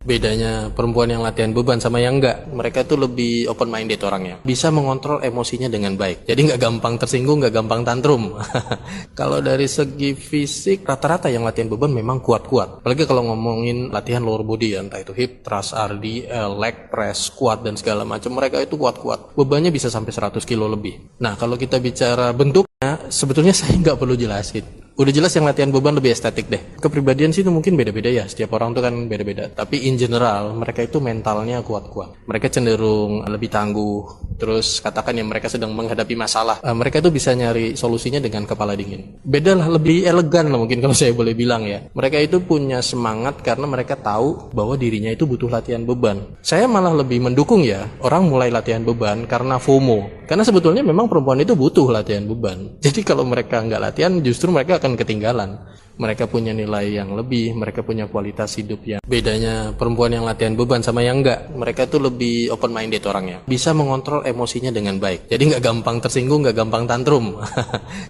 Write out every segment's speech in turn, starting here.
Bedanya perempuan yang latihan beban sama yang enggak, mereka tuh lebih open minded orangnya. Bisa mengontrol emosinya dengan baik. Jadi nggak gampang tersinggung, nggak gampang tantrum. Kalau dari segi fisik, rata-rata yang latihan beban memang kuat-kuat. Apalagi kalau ngomongin latihan lower body ya, entah itu hip thrust, RDL, leg press, squat dan segala macam, mereka itu kuat-kuat. Bebannya bisa sampai 100 kilo lebih. Nah, kalau kita bicara bentuknya, sebetulnya saya nggak perlu jelasin. Udah jelas yang latihan beban lebih estetik deh. Kepribadian sih itu mungkin beda-beda ya, setiap orang tuh kan beda-beda. Tapi in general, mereka itu mentalnya kuat-kuat. Mereka cenderung lebih tangguh. Terus katakan ya mereka sedang menghadapi masalah. Mereka itu bisa nyari solusinya dengan kepala dingin. Beda lah, lebih elegan lah mungkin kalau saya boleh bilang ya. Mereka itu punya semangat karena mereka tahu bahwa dirinya itu butuh latihan beban. Saya malah lebih mendukung ya, orang mulai latihan beban karena FOMO. Karena sebetulnya memang perempuan itu butuh latihan beban. Jadi kalau mereka nggak latihan, justru mereka akan ketinggalan. Mereka punya nilai yang lebih, mereka punya kualitas hidup yang bedanya perempuan yang latihan beban sama yang enggak, mereka tuh lebih open minded orangnya. Bisa mengontrol emosinya dengan baik. Jadi nggak gampang tersinggung, nggak gampang tantrum.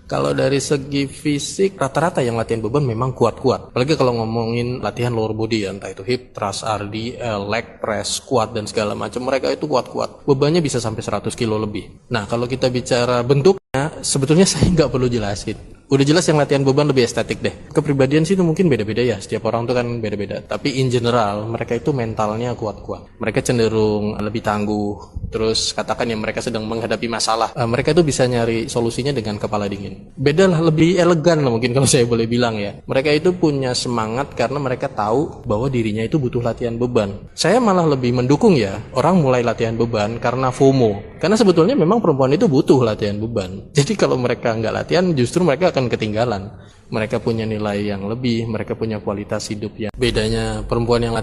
Kalau dari segi fisik, rata-rata yang latihan beban memang kuat-kuat. Apalagi kalau ngomongin latihan lower body ya, entah itu hip thrust, RDL, leg press, squat dan segala macam, mereka itu kuat-kuat. Bebannya bisa sampai 100 kilo lebih. Nah, kalau kita bicara bentuknya, sebetulnya saya nggak perlu jelasin. Udah jelas yang latihan beban lebih estetik deh. Kepribadian sih itu mungkin beda-beda ya, setiap orang tuh kan beda-beda. Tapi in general, mereka itu mentalnya kuat-kuat. Mereka cenderung lebih tangguh. Terus katakan ya mereka sedang menghadapi masalah. Mereka itu bisa nyari solusinya dengan kepala dingin. Beda lah, lebih elegan lah mungkin kalau saya boleh bilang ya. Mereka itu punya semangat karena mereka tahu bahwa dirinya itu butuh latihan beban. Saya malah lebih mendukung ya, orang mulai latihan beban karena FOMO. Karena sebetulnya memang perempuan itu butuh latihan beban. Jadi kalau mereka nggak latihan, justru mereka akan ketinggalan. Mereka punya nilai yang lebih, mereka punya kualitas hidup yang bedanya perempuan yang